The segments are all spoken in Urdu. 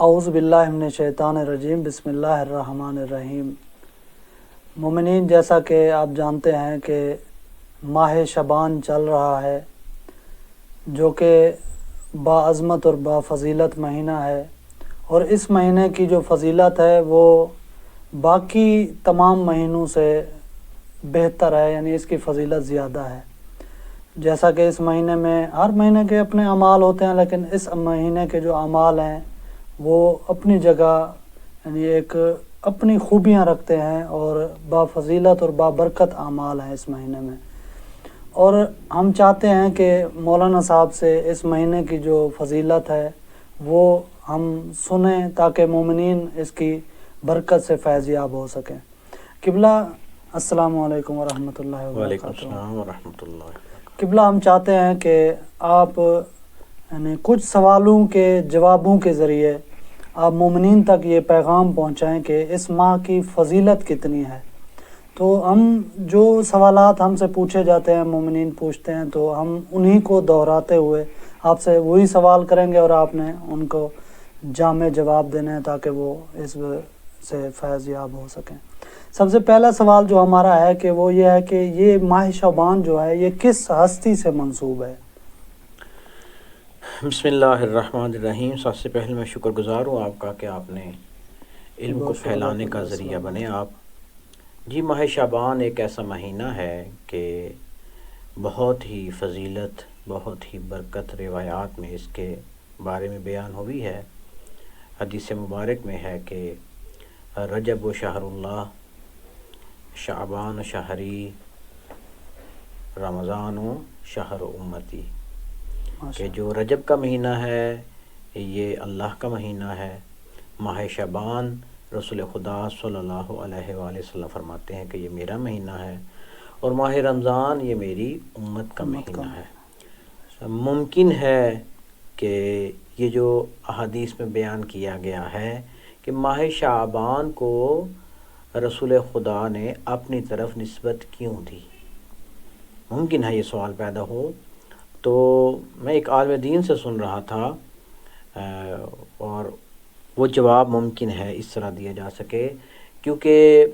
اعوذ باللہ من الشیطان الرجیم، بسم اللہ الرحمن الرحیم۔ مومنین، جیسا کہ آپ جانتے ہیں کہ ماہ شعبان چل رہا ہے، جو کہ باعظمت اور بافضیلت مہینہ ہے، اور اس مہینے کی جو فضیلت ہے وہ باقی تمام مہینوں سے بہتر ہے، یعنی اس کی فضیلت زیادہ ہے۔ جیسا کہ اس مہینے میں ہر مہینے کے اپنے اعمال ہوتے ہیں، لیکن اس مہینے کے جو اعمال ہیں وہ اپنی جگہ یعنی ایک اپنی خوبیاں رکھتے ہیں اور بافضیلت اور بابرکت اعمال ہیں اس مہینے میں۔ اور ہم چاہتے ہیں کہ مولانا صاحب سے اس مہینے کی جو فضیلت ہے وہ ہم سنیں تاکہ مومنین اس کی برکت سے فیض یاب ہو سکیں۔ قبلہ السلام علیکم ورحمۃ اللہ وبرکاتہ۔ وعلیکم السلام ورحمۃ اللہ وبرکاتہ۔ قبلہ، ہم چاہتے ہیں کہ آپ یعنی کچھ سوالوں کے جوابوں کے ذریعے آپ مومنین تک یہ پیغام پہنچائیں کہ اس ماہ کی فضیلت کتنی ہے۔ تو ہم جو سوالات ہم سے پوچھے جاتے ہیں، مومنین پوچھتے ہیں، تو ہم انہی کو دہراتے ہوئے آپ سے وہی سوال کریں گے اور آپ نے ان کو جامع جواب دینے ہیں تاکہ وہ اس سے فیض یاب ہو سکیں۔ سب سے پہلا سوال جو ہمارا ہے کہ وہ یہ ہے کہ یہ ماہ شعبان جو ہے یہ کس ہستی سے منسوب ہے؟ بسم اللہ الرحمن الرحیم۔ سب سے پہلے میں شکر گزار ہوں آپ کا کہ آپ نے علم کو پھیلانے کا ذریعہ بنے آپ۔ جی، ماہ شعبان ایک ایسا مہینہ ہے کہ بہت ہی فضیلت، بہت ہی برکت روایات میں اس کے بارے میں بیان ہوئی ہے۔ حدیث مبارک میں ہے کہ رجب و شہر اللہ، شعبان شہری، رمضان و شہر امتی، کہ جو رجب کا مہینہ ہے یہ اللہ کا مہینہ ہے۔ ماہ شعبان رسول خدا صلی اللہ علیہ وآلہ وسلم فرماتے ہیں کہ یہ میرا مہینہ ہے، اور ماہ رمضان یہ میری امت کا مہینہ ہے۔ ممکن ہے کہ یہ جو احادیث میں بیان کیا گیا ہے کہ ماہ شعبان کو رسول خدا نے اپنی طرف نسبت کیوں دی، ممکن ہے یہ سوال پیدا ہو۔ تو میں ایک عالم دین سے سن رہا تھا اور وہ جواب ممکن ہے اس طرح دیا جا سکے، کیونکہ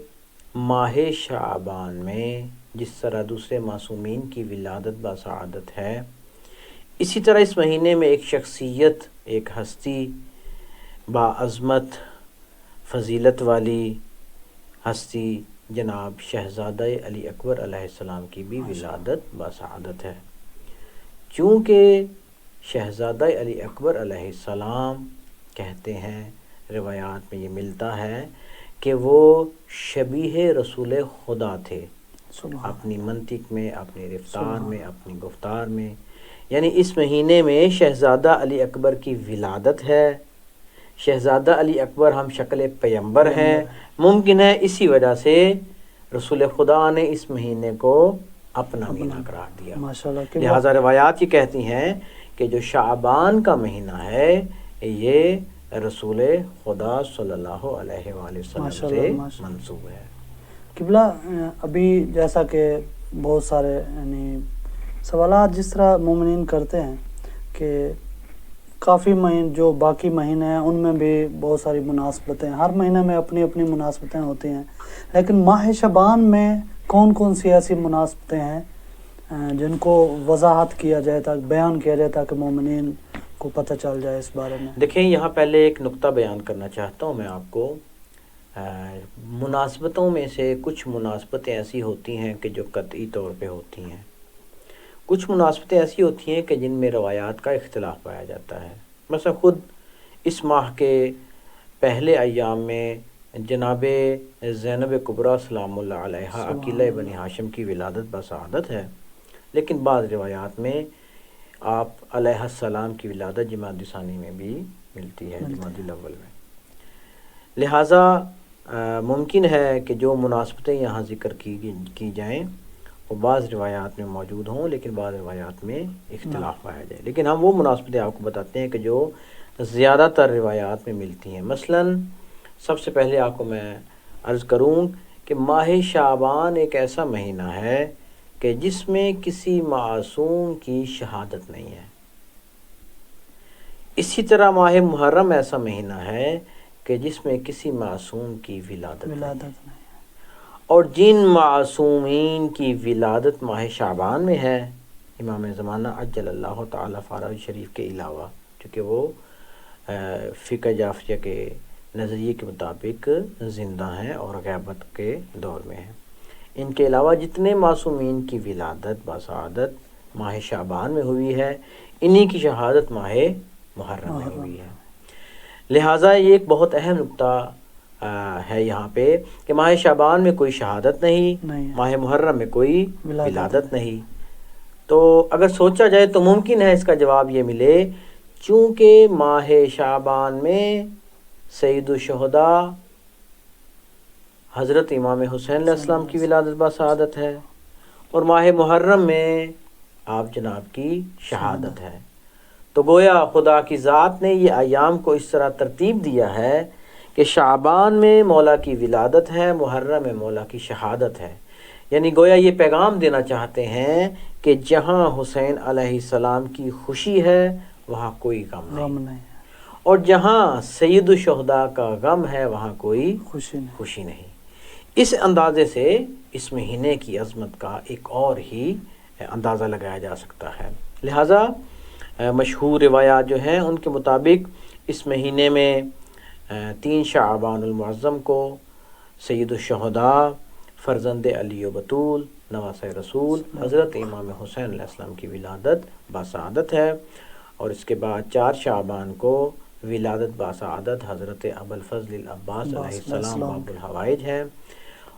ماہ شعبان میں جس طرح دوسرے معصومین کی ولادت بسعادت ہے، اسی طرح اس مہینے میں ایک شخصیت، ایک ہستی، باعظمت فضیلت والی ہستی جناب شہزادہ علی اکبر علیہ السلام کی بھی ولادت بسعادت ہے۔ چونکہ شہزادہ علی اکبر علیہ السلام کہتے ہیں، روایات میں یہ ملتا ہے کہ وہ شبیہ رسول خدا تھے، اپنی منطق میں، اپنی رفتار میں، اپنی گفتار میں۔ یعنی اس مہینے میں شہزادہ علی اکبر کی ولادت ہے، شہزادہ علی اکبر ہم شکل پیغمبر ہیں۔ ممکن ہے اسی وجہ سے رسول خدا نے اس مہینے کو اپنا مہینہ قرار دیا۔ لہٰذا روایات یہ کہتی ہیں کہ جو شعبان کا مہینہ ہے یہ رسول خدا صلی اللہ علیہ وآلہ وسلم سے منسوب ہے۔ قبلہ، ابھی جیسا کہ بہت سارے یعنی سوالات جس طرح مومنین کرتے ہیں کہ کافی جو باقی مہینے ہیں ان میں بھی بہت ساری مناسبتیں، ہر مہینے میں اپنی اپنی مناسبتیں ہوتی ہیں، لیکن ماہ شعبان میں کون کون سی ایسی مناسبتیں ہیں جن کو وضاحت کیا جائے تاکہ بیان کیا جائے تاکہ مومنین کو پتہ چل جائے اس بارے میں؟ دیکھیں، یہاں پہلے ایک نقطہ بیان کرنا چاہتا ہوں میں آپ کو۔ مناسبتوں میں سے کچھ مناسبتیں ایسی ہوتی ہیں کہ جو قطعی طور پہ ہوتی ہیں، کچھ مناسبتیں ایسی ہوتی ہیں کہ جن میں روایات کا اختلاف پایا جاتا ہے۔ مثلا خود اس ماہ کے پہلے ایام میں جناب زینب کبریٰ سلام اللہ علیہا عقیلہ بنی ہاشم کی ولادت بسعادت ہے، لیکن بعض روایات میں آپ علیہ السلام کی ولادت جمادی ثانی میں بھی ملتی ہے، جمادی الاول میں۔ لہٰذا ممکن ہے کہ جو مناسبتیں یہاں ذکر کی جائیں وہ بعض روایات میں موجود ہوں، لیکن بعض روایات میں اختلاف پایا جائے۔ لیکن ہم وہ مناسبتیں آپ کو بتاتے ہیں کہ جو زیادہ تر روایات میں ملتی ہیں۔ مثلاً سب سے پہلے آپ کو میں عرض کروں کہ ماہ شعبان ایک ایسا مہینہ ہے کہ جس میں کسی معصوم کی شہادت نہیں ہے۔ اسی طرح ماہ محرم ایسا مہینہ ہے کہ جس میں کسی معصوم کی ولادت نہیں، اور جن معصومین کی ولادت ماہ شعبان میں ہے، امام زمانہ عجل اللہ تعالی فرجہ شریف کے علاوہ، چونکہ وہ فقہ جعفریہ کے نظریے کے مطابق زندہ ہیں اور غیبت کے دور میں ہیں، ان کے علاوہ جتنے معصومین کی ولادت بسعادت ماہ شعبان میں ہوئی ہے، انہی کی شہادت ماہ محرم میں ہوئی ہے۔ لہٰذا یہ ایک بہت اہم نقطہ ہے یہاں پہ کہ ماہ شعبان میں کوئی شہادت نہیں، ماہ محرم میں کوئی ولادت نہیں۔ تو اگر سوچا جائے تو ممکن ہے اس کا جواب یہ ملے، چونکہ ماہ شعبان میں سید الشہداء حضرت امام حسین علیہ السلام کی ولادت بسعادت ہے، اور ماہ محرم میں آپ جناب کی شہادت ہے۔ تو گویا خدا کی ذات نے یہ ایام کو اس طرح ترتیب دیا ہے کہ شعبان میں مولا کی ولادت ہے، محرم میں مولا کی شہادت ہے، یعنی گویا یہ پیغام دینا چاہتے ہیں کہ جہاں حسین علیہ السلام کی خوشی ہے وہاں کوئی غم نہیں، اور جہاں سید الشہداء کا غم ہے وہاں کوئی خوشی نہیں۔ اس اندازے سے اس مہینے کی عظمت کا ایک اور ہی اندازہ لگایا جا سکتا ہے۔ لہٰذا مشہور روایات جو ہیں ان کے مطابق اس مہینے میں 3 شعبان المعظم کو سید الشہداء فرزند علی و بطول نواسہ رسول حضرت امام حسین علیہ السلام کی ولادت بسعادت ہے، اور اس کے بعد 4 شعبان کو ولادت بسعادت حضرت ابوالفضل العباس علیہ السلام باب الحوائج ہے،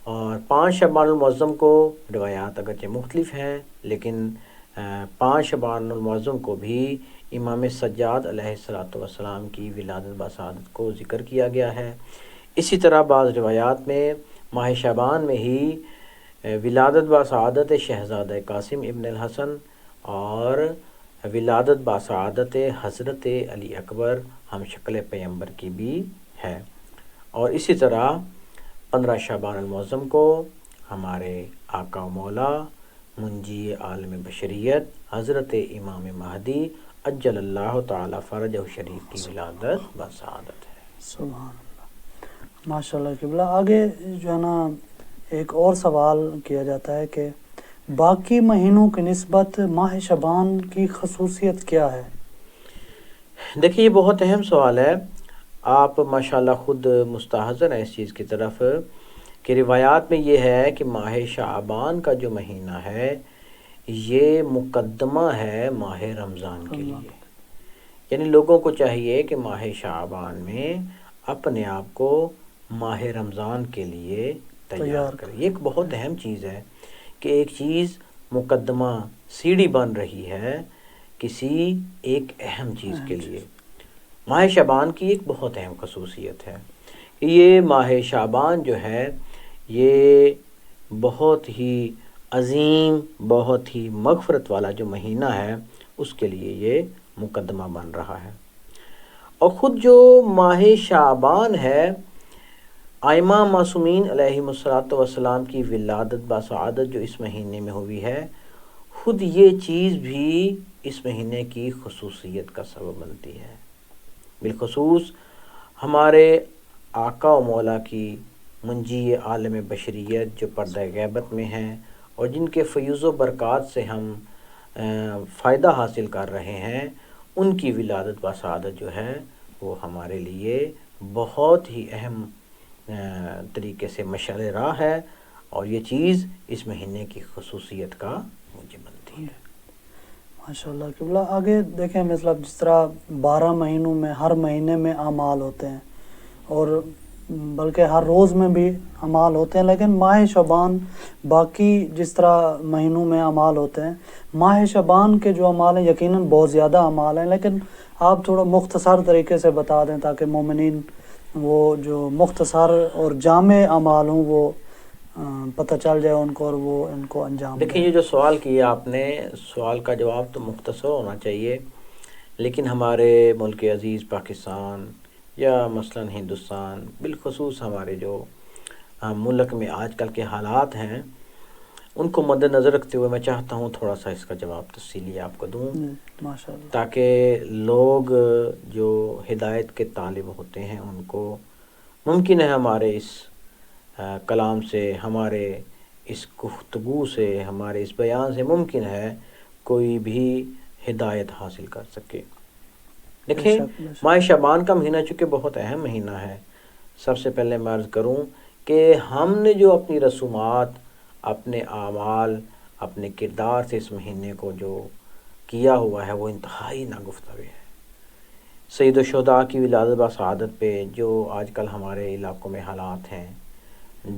اور 5 شعبان المعظم کو روایات اگرچہ مختلف ہیں لیکن 5 شعبان المعظم کو بھی امام سجاد علیہ السلام کی ولادت بسعادت کو ذکر کیا گیا ہے۔ اسی طرح بعض روایات میں ماہ شعبان میں ہی ولادت بسعادت شہزادہ قاسم ابن الحسن اور ولادت بسعادت حضرت علی اکبر ہم شکل پیغمبر کی بھی ہے، اور اسی طرح 15 شعبان المعظم کو ہمارے آقا و مولا منجی عالم بشریت حضرت امام مہدی عجل اللہ تعالی فرجہ شریف کی ولادت بسعادت ہے۔ سبحان اللہ، ماشاء اللہ قبلہ۔ آگے جو ہے نا ایک اور سوال کیا جاتا ہے کہ باقی مہینوں کی نسبت ماہ شعبان کی خصوصیت کیا ہے؟ دیکھیے یہ بہت اہم سوال ہے، آپ ماشاءاللہ خود مستحضر ہیں اس چیز کی طرف کہ روایات میں یہ ہے کہ ماہ شعبان کا جو مہینہ ہے یہ مقدمہ ہے ماہ رمضان کے لیے، یعنی لوگوں کو چاہیے کہ ماہ شعبان میں اپنے آپ کو ماہ رمضان کے لیے تیار کریں۔ یہ ایک بہت اہم چیز ہے کہ ایک چیز مقدمہ سیڑھی بن رہی ہے کسی ایک اہم چیز کے لیے۔ ماہ شعبان کی ایک بہت اہم خصوصیت ہے کہ یہ ماہ شعبان جو ہے یہ بہت ہی عظیم، بہت ہی مغفرت والا جو مہینہ ہے اس کے لیے یہ مقدمہ بن رہا ہے، اور خود جو ماہ شعبان ہے ائمہ معصومین علیہم السلام کی ولادت بسعادت جو اس مہینے میں ہوئی ہے، خود یہ چیز بھی اس مہینے کی خصوصیت کا سبب بنتی ہے۔ بالخصوص ہمارے آقا و مولا کی منجی عالم بشریت جو پردہ غیبت میں ہیں اور جن کے فیوز و برکات سے ہم فائدہ حاصل کر رہے ہیں، ان کی ولادت بسعادت جو ہے وہ ہمارے لیے بہت ہی اہم طریقے سے مشعل راہ ہے، اور یہ چیز اس مہینے کی خصوصیت کا موجب بنتی ہے۔ ماشاءاللہ قبلہ۔ آگے دیکھیں مطلب جس طرح 12 مہینوں میں ہر مہینے میں اعمال ہوتے ہیں اور بلکہ ہر روز میں بھی اعمال ہوتے ہیں، لیکن ماہ شعبان باقی جس طرح مہینوں میں اعمال ہوتے ہیں، ماہ شعبان کے جو اعمال ہیں یقیناً بہت زیادہ اعمال ہیں، لیکن آپ تھوڑا مختصر طریقے سے بتا دیں تاکہ مومنین وہ جو مختصر اور جامع اعمال ہوں وہ پتہ چل جائے ان کو اور وہ ان کو انجام دیں۔ دیکھیں یہ جو سوال کیا آپ نے، سوال کا جواب تو مختصر ہونا چاہیے، لیکن ہمارے ملک عزیز پاکستان یا مثلا ہندوستان، بالخصوص ہمارے جو ملک میں آج کل کے حالات ہیں، ان کو مد نظر رکھتے ہوئے میں چاہتا ہوں تھوڑا سا اس کا جواب تفصیلی آپ کو دوں، ماشاءاللہ، تاکہ لوگ جو ہدایت کے طالب ہوتے ہیں ان کو ممکن ہے ہمارے اس کلام سے، ہمارے اس گفتگو سے، ہمارے اس بیان سے ممکن ہے کوئی بھی ہدایت حاصل کر سکے۔ دیکھیں، ماہ شعبان کا مہینہ چونکہ بہت اہم مہینہ ہے، سب سے پہلے میں عرض کروں کہ ہم نے جو اپنی رسومات، اپنے اعمال، اپنے کردار سے اس مہینے کو جو کیا ہوا ہے وہ انتہائی ناگفتوی ہے۔ سید الشہداء کی ولادت بسعادت پہ جو آج کل ہمارے علاقوں میں حالات ہیں،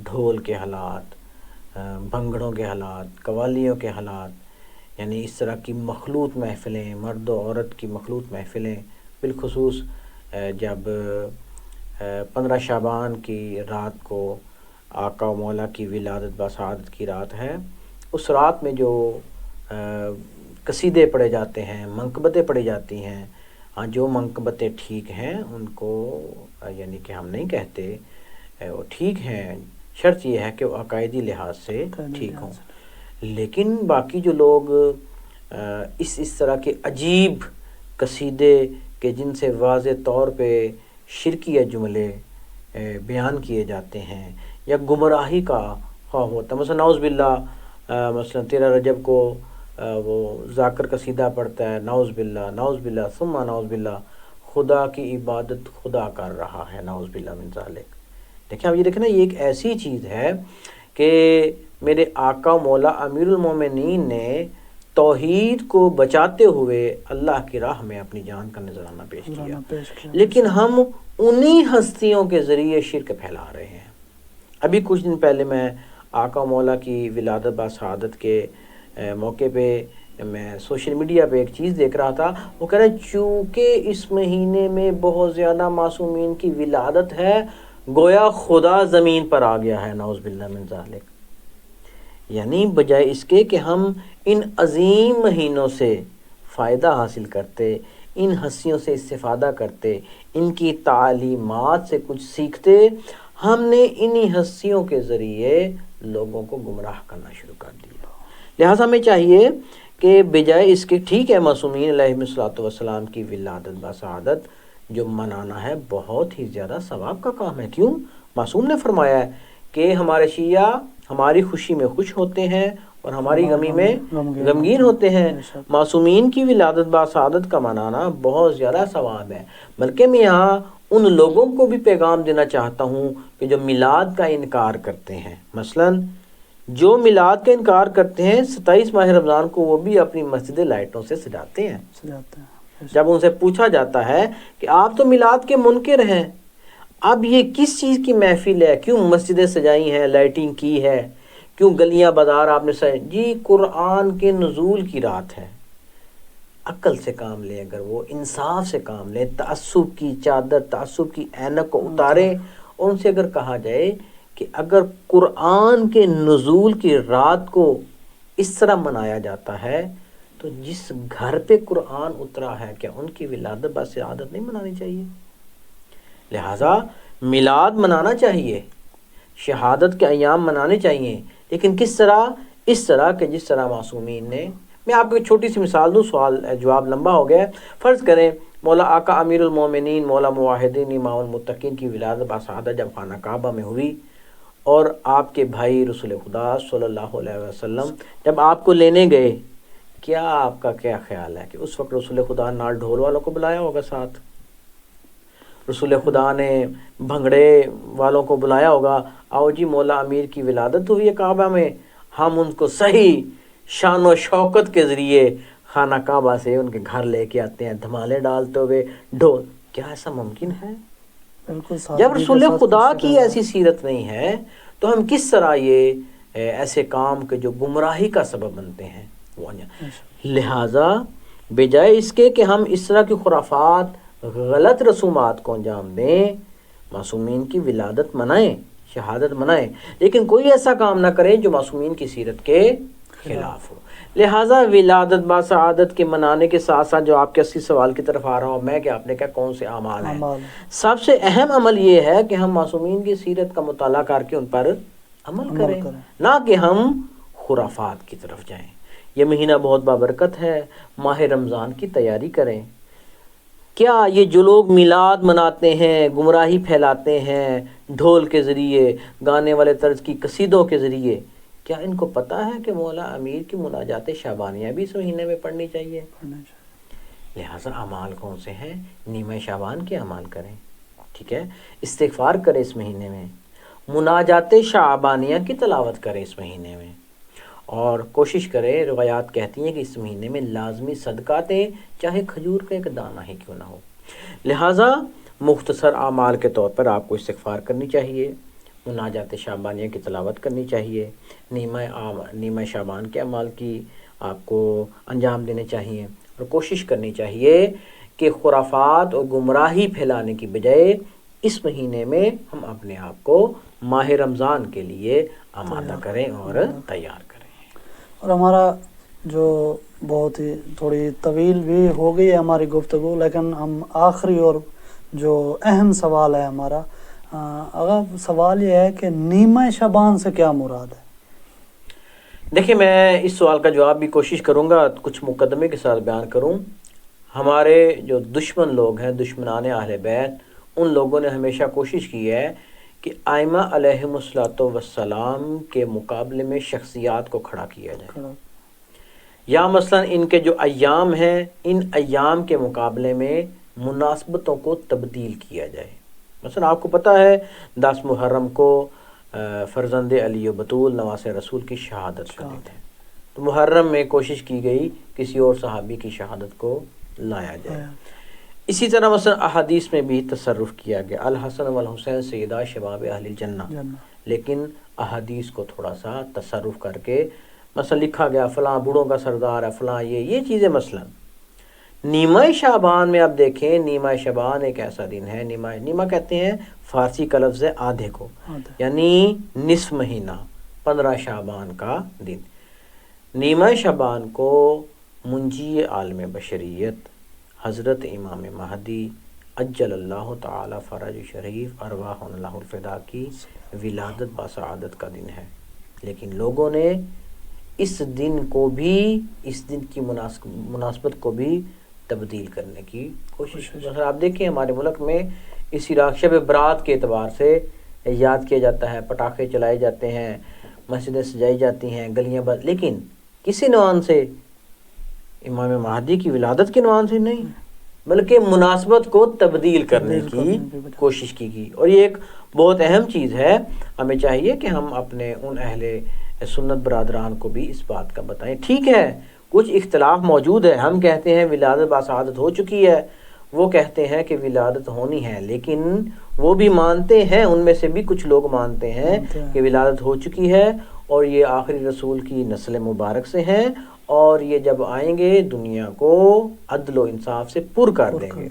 ڈھول کے حالات، بھنگڑوں کے حالات، قوالیوں کے حالات، یعنی اس طرح کی مخلوط محفلیں، مرد و عورت کی مخلوط محفلیں، بالخصوص جب 15 شعبان کی رات کو آقا و مولا کی ولادت بسعادت کی رات ہے، اس رات میں جو قصیدے پڑھے جاتے ہیں، منقبتیں پڑھی جاتی ہیں، ہاں جو منقبتیں ٹھیک ہیں ان کو یعنی کہ ہم نہیں کہتے وہ ٹھیک ہیں، شرط یہ ہے کہ وہ عقائدی لحاظ سے ٹھیک ہوں، لیکن باقی جو لوگ اس طرح کے عجیب قصیدے کہ جن سے واضح طور پہ شرکیہ جملے بیان کیے جاتے ہیں یا گمراہی کا خواہ ہوتا ہے، مثلا نعوذ باللہ، مثلا 13 رجب کو وہ ذاکر قصیدہ پڑھتا ہے، نعوذ باللہ نعوذ باللہ ثم نعوذ باللہ، خدا کی عبادت خدا کر رہا ہے، نعوذ باللہ من ذالک۔ دیکھیں اب یہ دیکھیں نا، یہ ایک ایسی چیز ہے کہ میرے آقا مولا امیر المومنین نے توحید کو بچاتے ہوئے اللہ کی راہ میں اپنی جان کا نذرانہ پیش کیا، لیکن ہم انہی ہستیوں کے ذریعے شرک پھیلا رہے ہیں۔ ابھی کچھ دن پہلے میں آقا مولا کی ولادت بسعادت کے موقع پہ میں سوشل میڈیا پہ ایک چیز دیکھ رہا تھا، وہ کہہ رہے چونکہ اس مہینے میں بہت زیادہ معصومین کی ولادت ہے، گویا خدا زمین پر آ گیا ہے، نعوذ باللہ من ذالک۔ یعنی بجائے اس کے کہ ہم ان عظیم مہینوں سے فائدہ حاصل کرتے، ان ہستیوں سے استفادہ کرتے، ان کی تعلیمات سے کچھ سیکھتے، ہم نے انہی ہستیوں کے ذریعے لوگوں کو گمراہ کرنا شروع کر دیا۔ لہٰذا ہمیں چاہیے کہ بجائے اس کے، ٹھیک ہے معصومین علیہ الصلوۃ والسلام کی ولادت بسعادت جو منانا ہے بہت ہی زیادہ ثواب کا کام ہے، کیوں؟ معصوم نے فرمایا ہے کہ ہمارے شیعہ ہماری خوشی میں خوش ہوتے ہیں اور ہماری غمی میں غمگین ہوتے ہیں۔ معصومین کی ولادت بسعادت کا منانا بہت زیادہ ثواب ہے، بلکہ میں یہاں ان لوگوں کو بھی پیغام دینا چاہتا ہوں کہ جو میلاد کا انکار کرتے ہیں، مثلاً جو میلاد کا انکار کرتے ہیں 27 ماہ رمضان کو وہ بھی اپنی مسجد لائٹوں سے سجاتے ہیں۔ جب ان سے پوچھا جاتا ہے کہ آپ تو میلاد کے منکر ہیں، اب یہ کس چیز کی محفل ہے، کیوں مسجدیں سجائی ہیں، لائٹنگ کی ہے، کیوں گلیاں بازار آپ نے سجائی؟ جی قرآن کے نزول کی رات ہے۔ عقل سے کام لیں، اگر وہ انصاف سے کام لیں، تعصب کی چادر، تعصب کی اینک کو اتاریں، اور ان سے اگر کہا جائے کہ اگر قرآن کے نزول کی رات کو اس طرح منایا جاتا ہے تو جس گھر پہ قرآن اترا ہے کیا ان کی ولادت بسعادت نہیں منانی چاہیے؟ لہٰذا میلاد منانا چاہیے، شہادت کے ایام منانے چاہیے، لیکن کس طرح؟ اس طرح کہ جس طرح معصومین نے۔ میں آپ کو ایک چھوٹی سی مثال دوں، سوال جواب لمبا ہو گیا ہے۔ فرض کریں مولا آقا امیر المومنین مولا موحدین امام المتقین کی ولادت بسعادت جب خانہ کعبہ میں ہوئی اور آپ کے بھائی رسول خدا صلی اللہ علیہ وسلم جب آپ کو لینے گئے، کیا آپ کا کیا خیال ہے کہ اس وقت رسول خدا نال ڈھول والوں کو بلایا ہوگا ساتھ؟ رسول خدا نے بھنگڑے والوں کو بلایا ہوگا، آؤ جی مولا امیر کی ولادت ہوئی ہے کعبہ میں، ہم ان کو صحیح شان و شوکت کے ذریعے خانہ کعبہ سے ان کے گھر لے کے آتے ہیں، دھمالے ڈالتے ہوئے ڈھول؟ کیا ایسا ممکن ہے؟ جب رسول خدا کی ایسی سیرت نہیں ہے تو ہم کس طرح یہ ایسے کام کے جو گمراہی کا سبب بنتے ہیں وہ؟ لہٰذا بجائے اس کے کہ ہم اس طرح کی خرافات، غلط رسومات کو انجام دیں، معصومین کی ولادت منائیں، شہادت منائیں، لیکن کوئی ایسا کام نہ کریں جو معصومین کی سیرت کے خلاف ہو۔ لہٰذا ولادت بسعادت کے منانے کے ساتھ ساتھ جو آپ کے اصلی سوال کی طرف آ رہا ہوں میں کہ آپ نے کہا کون سے اعمال ہیں، سب سے اہم عمل یہ ہے کہ ہم معصومین کی سیرت کا مطالعہ کر کے ان پر عمل کریں، نہ کہ ہم خرافات کی طرف جائیں۔ یہ مہینہ بہت بابرکت ہے، ماہ رمضان کی تیاری کریں۔ کیا یہ جو لوگ میلاد مناتے ہیں، گمراہی پھیلاتے ہیں ڈھول کے ذریعے، گانے والے طرز کی قصیدوں کے ذریعے، کیا ان کو پتہ ہے کہ مولا امیر کی مناجات شعبانیہ بھی اس مہینے میں پڑھنی چاہیے؟ لہٰذا اعمال کون سے ہیں؟ نیمہ شعبان کے اعمال کریں، ٹھیک ہے، استغفار کریں اس مہینے میں، مناجات شعبانیہ کی تلاوت کریں اس مہینے میں، اور کوشش کریں، روایات کہتی ہیں کہ اس مہینے میں لازمی صدقہ دیں، چاہے کھجور کا ایک دانہ ہی کیوں نہ ہو۔ لہٰذا مختصر اعمال کے طور پر آپ کو استغفار کرنی چاہیے، مناجات شعبانیہ کی تلاوت کرنی چاہیے، نیمہ شعبان کے اعمال کی آپ کو انجام دینے چاہیے، اور کوشش کرنی چاہیے کہ خرافات اور گمراہی پھیلانے کی بجائے اس مہینے میں ہم اپنے آپ کو ماہ رمضان کے لیے آمادہ کریں اور تیار کریں۔ اور ہمارا جو بہت ہی تھوڑی طویل بھی ہو گئی ہے ہماری گفتگو، لیکن ہم آخری اور جو اہم سوال ہے ہمارا، اگر سوال یہ ہے کہ نیمہ شعبان سے کیا مراد ہے؟ دیکھیں، میں اس سوال کا جواب بھی کوشش کروں گا، کچھ مقدمے کے ساتھ بیان کروں۔ ہمارے جو دشمن لوگ ہیں، دشمنان اہل بیت، ان لوگوں نے ہمیشہ کوشش کی ہے کہ ائمہ علیہم السلام کے مقابلے میں شخصیات کو کھڑا کیا جائے، یا مثلا ان کے جو ایام ہیں، ان ایام کے مقابلے میں مناسبتوں کو تبدیل کیا جائے۔ مثلا آپ کو پتہ ہے 10 محرم کو فرزند علی و بطول نواسہ رسول کی شہادت کا دن ہے، تو محرم میں کوشش کی گئی کسی اور صحابی کی شہادت کو لایا جائے۔ اسی طرح مثلا احادیث میں بھی تصرف کیا گیا، الحسن والحسین سیدہ شباب اہل الجنہ، لیکن احادیث کو تھوڑا سا تصرف کر کے مثلا لکھا گیا فلاں بوڑھوں کا سردار ہے، فلاں یہ چیزیں۔ مثلا نیمہ شعبان میں آپ دیکھیں، نیمہ شعبان ایک ایسا دن ہے، نیمہ کہتے ہیں فارسی کا لفظ ہے آدھے کو، یعنی نصف مہینہ، 15 شعبان کا دن۔ نیمہ شعبان کو منجی عالم بشریت حضرت امام مہدی عجل اللہ تعالی فرج شریف ارواح اللہ الفدا کی ولادت باسعادت کا دن ہے، لیکن لوگوں نے اس دن کو بھی، اس دن کی مناسبت کو بھی تبدیل کرنے کی کوشش کی۔ مثلا آپ دیکھیں ہمارے ملک میں اس عراق شب برات کے اعتبار سے یاد کیا جاتا ہے، پٹاخے چلائے جاتے ہیں، مسجدیں سجائی جاتی ہیں، گلیاں لیکن کسی عنوان سے؟ امام مہدی کی ولادت کے عنوان سے نہیں، بلکہ مناسبت کو تبدیل کرنے کی کوشش کی گئی۔ اور یہ ایک بہت اہم چیز ہے، ہمیں چاہیے کہ ہم اپنے ان اہل سنت برادران کو بھی اس بات کا بتائیں۔ ٹھیک ہے، کچھ اختلاف موجود ہے، ہم کہتے ہیں ولادت باسعادت ہو چکی ہے، وہ کہتے ہیں کہ ولادت ہونی ہے، لیکن وہ بھی مانتے ہیں، ان میں سے بھی کچھ لوگ مانتے ہیں کہ ولادت ہو چکی ہے، اور یہ آخری رسول کی نسل مبارک سے ہیں، اور یہ جب آئیں گے دنیا کو عدل و انصاف سے پر کر دیں گے۔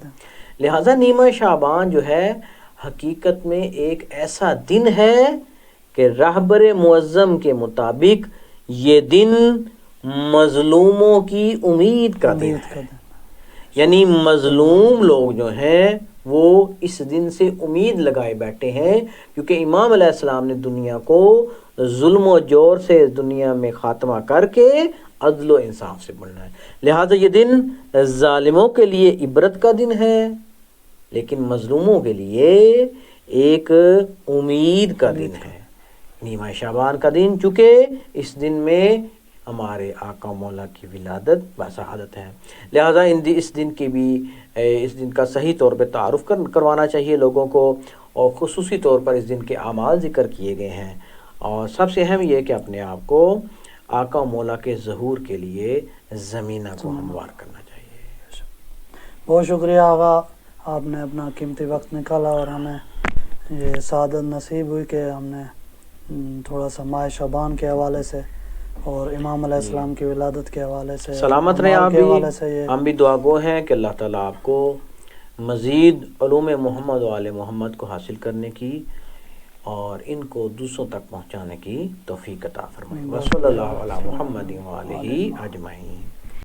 لہٰذا نیمہ شعبان جو ہے حقیقت میں ایک ایسا دن ہے کہ رہبر معظم کے مطابق یہ دن مظلوموں کی امید کا دن ہے، یعنی مظلوم لوگ جو ہیں وہ اس دن سے امید لگائے بیٹھے ہیں، کیونکہ امام علیہ السلام نے دنیا کو ظلم و جور سے دنیا میں خاتمہ کر کے عدل و انصاف سے بڑھنا ہے۔ لہٰذا یہ دن ظالموں کے لیے عبرت کا دن ہے، لیکن مظلوموں کے لیے ایک امید کا دن ہے، نیمہ شعبان کا دن، چونکہ اس دن میں ہمارے آقا مولا کی ولادت باسعادت ہے۔ لہٰذا اس دن کی بھی اس دن کا صحیح طور پہ تعارف کروانا چاہیے لوگوں کو، اور خصوصی طور پر اس دن کے اعمال ذکر کیے گئے ہیں، اور سب سے اہم یہ کہ اپنے آپ کو آقا مولا کے ظہور کے لیے زمینہ کو ہموار کرنا چاہیے۔ بہت شکریہ آقا، آپ نے اپنا قیمتی وقت نکالا اور ہمیں یہ سعادت نصیب ہوئی کہ ہم نے تھوڑا سا ماہ شعبان کے حوالے سے اور امام علیہ السلام کی ولادت کے حوالے سے سلامت رہیں آپ بھی، ہم بھی دعا گو ہیں کہ اللہ تعالیٰ آپ کو مزید علوم محمد و آل محمد کو حاصل کرنے کی اور ان کو دوسروں تک پہنچانے کی توفیق عطا فرمائے۔ وصلی اللہ علی محمد و آلہ اجمعین۔